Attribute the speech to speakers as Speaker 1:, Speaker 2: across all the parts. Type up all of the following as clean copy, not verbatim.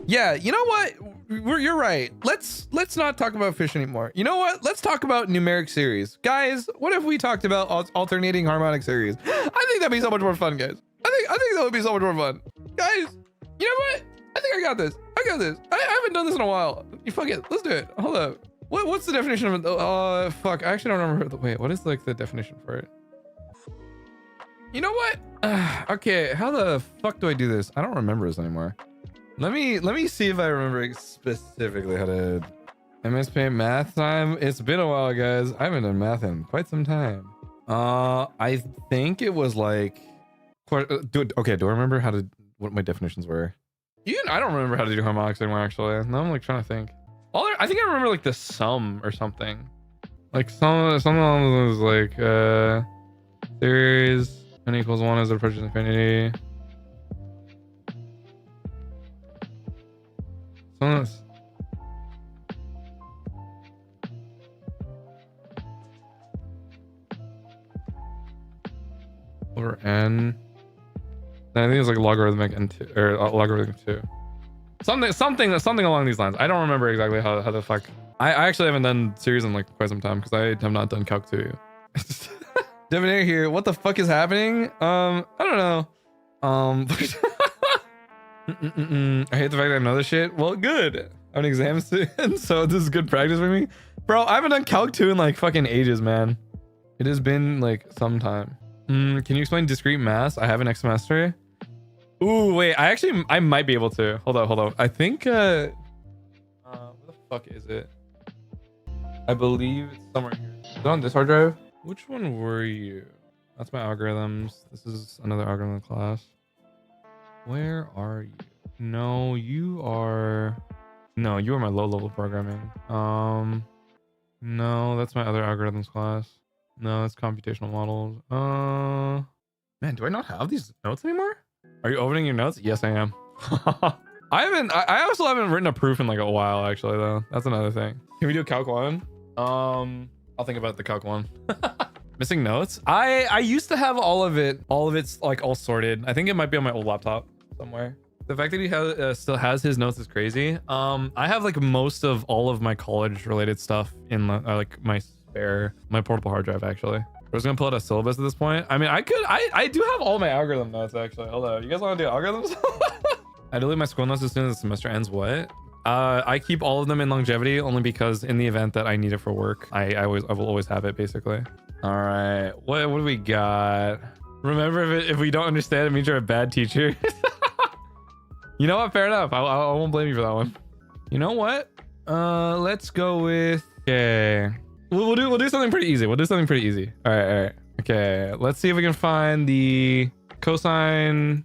Speaker 1: Yeah, you know what? You're right. Let's not talk about fish anymore. You know what? Let's talk about numeric series. Guys, what if we talked about alternating harmonic series? I think that'd be so much more fun, guys. I think that would be so much more fun. Guys, you know what? I think I got this. I got this. I haven't done this in a while. You fuck it. Let's do it. Hold up. What's the definition of it? Fuck. I actually don't remember. Wait, what is like the definition for it? You know what? Okay, how the fuck do I do this? I don't remember this anymore. Let me see if I remember specifically how to MS Paint math time. It's been a while, guys. I haven't done math in quite some time. I think it was like, okay, do I remember what my definitions were? Even I don't remember how to do harmonics anymore, actually. Now I'm like trying to think. I think I remember like the sum or something. Like something was like series n equals 1 as it approaches infinity. Over n. I think it's like logarithmic n2 or logarithmic 2. Something along these lines. I don't remember exactly how the fuck. I actually haven't done series in like quite some time because I have not done Calc 2. Divinator here. What the fuck is happening? I don't know. I hate the fact that I know this shit. Well, good. I have an exam soon, so this is good practice for me. Bro, I haven't done Calc 2 in like fucking ages, man. It has been like some time. Can you explain discrete mass? I have it next semester. Ooh, wait. I might be able to. Hold on. I think where the fuck is it? I believe it's somewhere here. Is it on this hard drive? Which one were you? That's my algorithms. This is another algorithm class. Where are you? No, you are my low-level programming. No, that's my other algorithms class. No, it's computational models. Man, do I not have these notes anymore? Are you opening your notes? Yes, I am. I also haven't written a proof in like a while, actually, though. That's another thing. Can we do Calc 1? I'll think about the Calc 1. Missing notes? I used to have all of it's like all sorted. I think it might be on my old laptop somewhere. The fact that he still has his notes is crazy. I have like most of all of my college related stuff in like my portable hard drive, actually. I was gonna pull out a syllabus at this point. I mean, I do have all my algorithm notes, actually. Hold on, you guys want to do algorithms? I delete my school notes as soon as the semester ends. What? I keep all of them in longevity only because in the event that I need it for work, I will always have it, basically. All right, what do we got? Remember, if we don't understand, it means you're a bad teacher. You know what? Fair enough. I won't blame you for that one. You know what? Let's go with, okay. We'll do something pretty easy. All right. Okay, let's see if we can find the cosine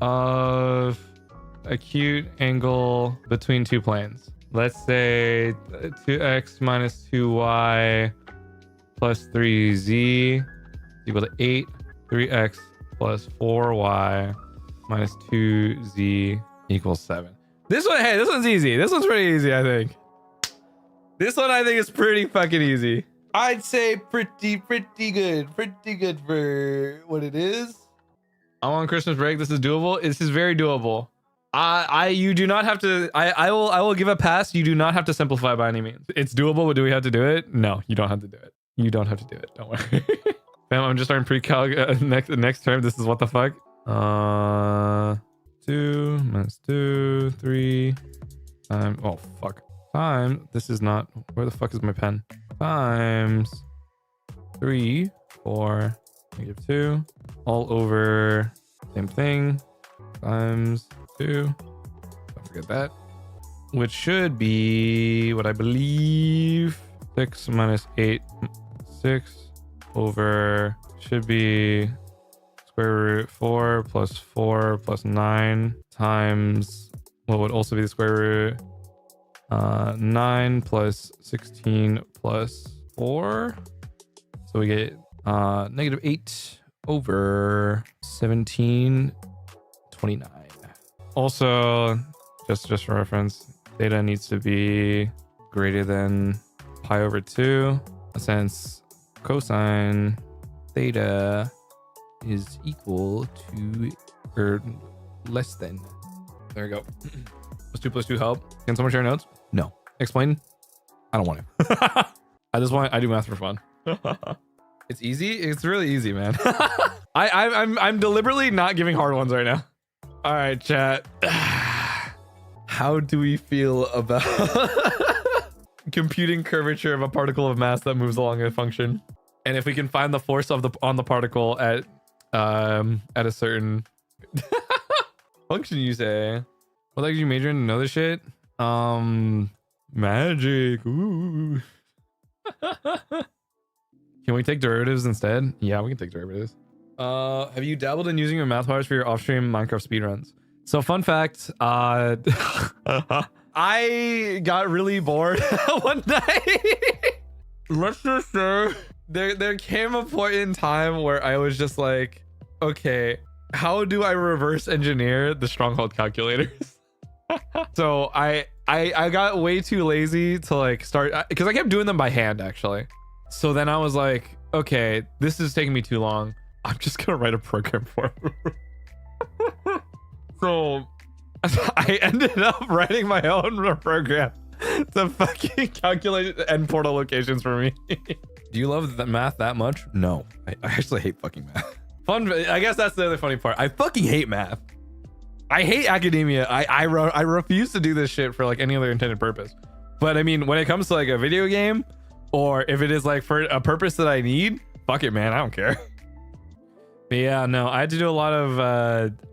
Speaker 1: of acute angle between two planes. Let's say 2x minus 2y plus 3z is equal to 8. 3x plus 4y minus 2z equals 7. This one's easy. This one's pretty easy, I think. This one I think is pretty fucking easy. I'd say pretty good. Pretty good for what it is. I'm on Christmas break. This is doable. This is very doable. You do not have to. I will give a pass. You do not have to simplify by any means. It's doable, but do we have to do it? No, you don't have to do it. You don't have to do it. Don't worry. Fam, I'm just starting pre-calc next term. This is what the fuck. 2 minus 2, 3 times. Oh fuck. Time. This is not. Where the fuck is my pen? Times 3, 4, -2, all over same thing times 2. Don't forget that. Which should be what I believe. 6 minus 8, 6 over should be square root 4 plus 4 plus 9 times what would also be the square root 9 plus 16 plus 4. So we get -8 over 1729. Also, just for reference, theta needs to be greater than pi over 2, since cosine theta is equal to or less than. There we go. Does 2 + 2 help? Can someone share notes? No. Explain? I don't want to. I do math for fun. It's easy. It's really easy, man. I'm deliberately not giving hard ones right now. All right, chat. How do we feel about computing curvature of a particle of mass that moves along a function? And if we can find the force of on the particle at a certain function, you say. What like you major in another shit? Magic. Ooh. Can we take derivatives instead? Yeah, we can take derivatives. Have you dabbled in using your math wires for your off-stream Minecraft speedruns? So fun fact, I got really bored one night. Let's just say there came a point in time where I was just like, okay, how do I reverse engineer the stronghold calculators? So I got way too lazy to like start, because I kept doing them by hand actually. So then I was like, okay, this is taking me too long. I'm just gonna write a program for it. So I ended up writing my own program to fucking calculate end portal locations for me. Do you love the math that much? No, I actually hate fucking math. I guess that's the other funny part. I fucking hate math. I hate academia. I refuse to do this shit for like any other intended purpose. But I mean, when it comes to like a video game, or if it is like for a purpose that I need, fuck it, man. I don't care. But yeah, no, I had to do a lot of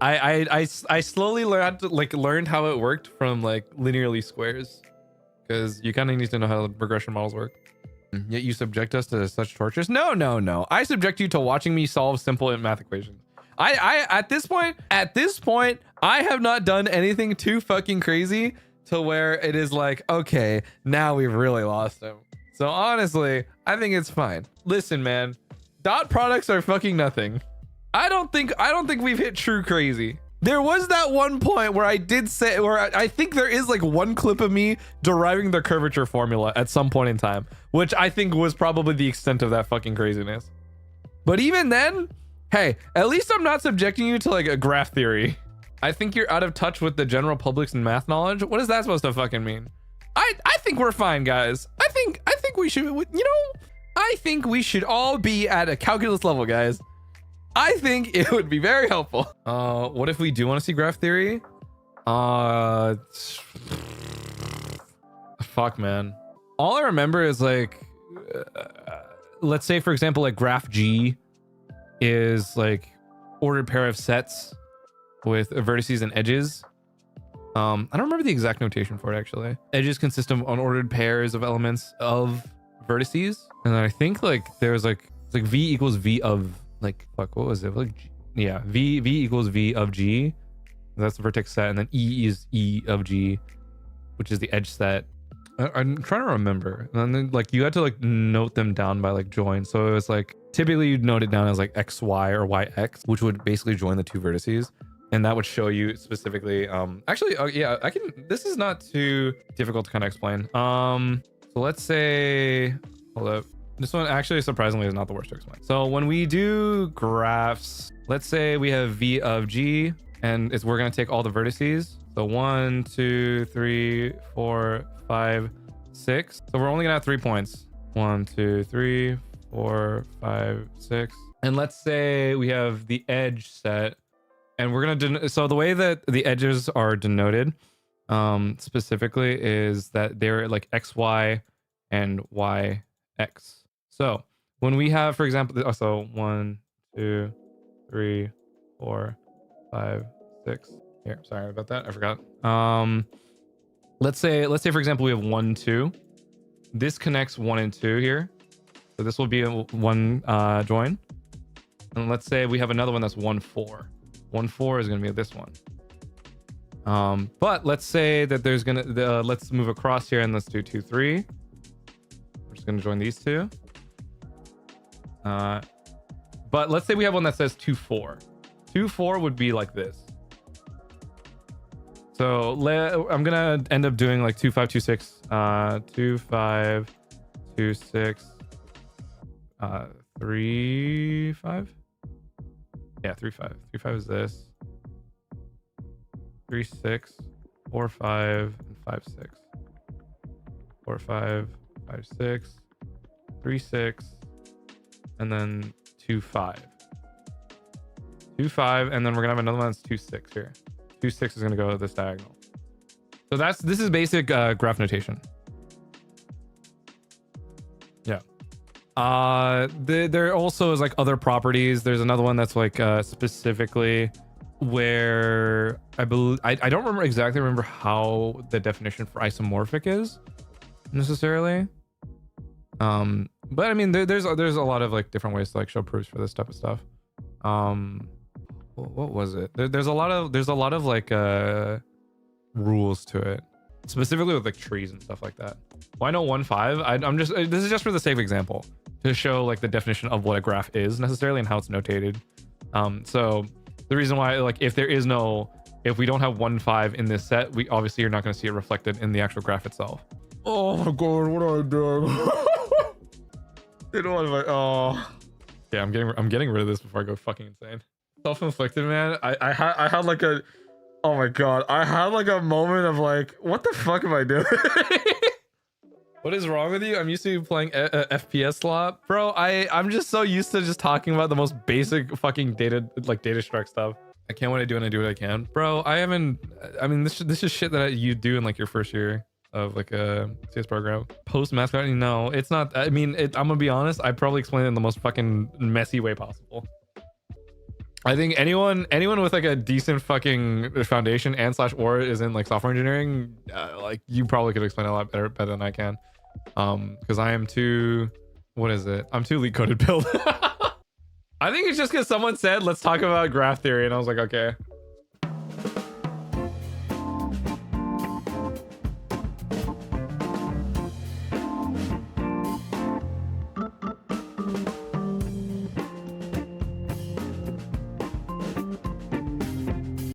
Speaker 1: I slowly learned how it worked from like linearly squares, because you kind of need to know how the regression models work. Yet you subject us to such tortures. No. I subject you to watching me solve simple math equations. At this point, I have not done anything too fucking crazy to where it is like, okay, now we've really lost him. So honestly, I think it's fine. Listen, man, dot products are fucking nothing. I don't think we've hit true crazy. There was that one point where I did say, where I think there is like one clip of me deriving the curvature formula at some point in time, which I think was probably the extent of that fucking craziness. But even then, hey, at least I'm not subjecting you to like a graph theory. I think you're out of touch with the general public's math knowledge. What is that supposed to fucking mean? I think we're fine, guys. I think we should, I think we should all be at a calculus level, guys. I think it would be very helpful. What if we do want to see graph theory? Fuck, man. All I remember is like, let's say for example, like graph G is like ordered pair of sets with vertices and edges. I don't remember the exact notation for it actually. Edges consist of unordered pairs of elements of vertices, and then I think like there's like it's like V equals V of like fuck, what was it like yeah, V equals V of G, that's the vertex set, and then E is E of G, which is the edge set. I'm trying to remember, and then like you had to like note them down by like join. So it was like typically you'd note it down as like XY or YX, which would basically join the two vertices, and that would show you specifically actually yeah, I can, this is not too difficult to kind of explain. So let's say, hold up, this one actually surprisingly is not the worst to explain. So when we do graphs, let's say we have V of G, and we're going to take all the vertices. So 1 2 3 4 5 6. So we're only gonna have 3 points. 1 2 3 4 5 6. And let's say we have the edge set, and we're gonna so the way that the edges are denoted specifically is that they're like XY and YX. So when we have, for example, so 1 2 3 4 5 6. Here, sorry about that, I forgot. Let's say for example we have 1 2. This connects 1 and 2 here, so this will be a one join. And let's say we have another one that's 1 4. 1 4 is going to be this one. But let's say that there's gonna let's move across here and let's do 2 3. We're just going to join these two. But let's say we have one that says 2 4. 2 4 would be like this. So I'm gonna end up doing like 2 5 2 6, 2 5 2 6, 3 5. Yeah, 3 5. 3 5 is this. 3 6. 4, 5, and 5, 6. 4, 5, 5, 6, 3, 6, and then 2, 5. 2, 5, and then we're gonna have another one that's 2, 6 here. 2, 6 is gonna go this diagonal. So this is basic graph notation. Yeah. There also is like other properties. There's another one that's like specifically where I believe I don't remember how the definition for isomorphic is necessarily. But I mean there's a lot of like different ways to like show proofs for this type of stuff. What was it? There's a lot of like rules to it, specifically with like trees and stuff like that. Why no 1, 5? I'm just this is just for the sake of example to show like the definition of what a graph is necessarily and how it's notated. So the reason why, like, if we don't have 1, 5 in this set, we obviously you're not going to see it reflected in the actual graph itself. Oh my god, what am I doing? You know what am I? Oh, yeah, I'm getting rid of this before I go fucking insane. Self-inflicted, man. I had like a, oh my god, I had like a moment of like, what the fuck am I doing? What is wrong with you? I'm used to playing FPS slot, bro. I'm just so used to just talking about the most basic fucking data struct stuff. I can't wait to do it and I do what I can, bro. I mean, this is shit that you do in like your first year of like a CS program. Post mascot, no, it's not. I mean, I'm gonna be honest. I probably explained it in the most fucking messy way possible. I think anyone with like a decent fucking foundation and / or is in like software engineering, like you probably could explain it a lot better than I can. Because I am too, what is it? I'm too LeetCoded build. I think it's just because someone said, let's talk about graph theory. And I was like, okay.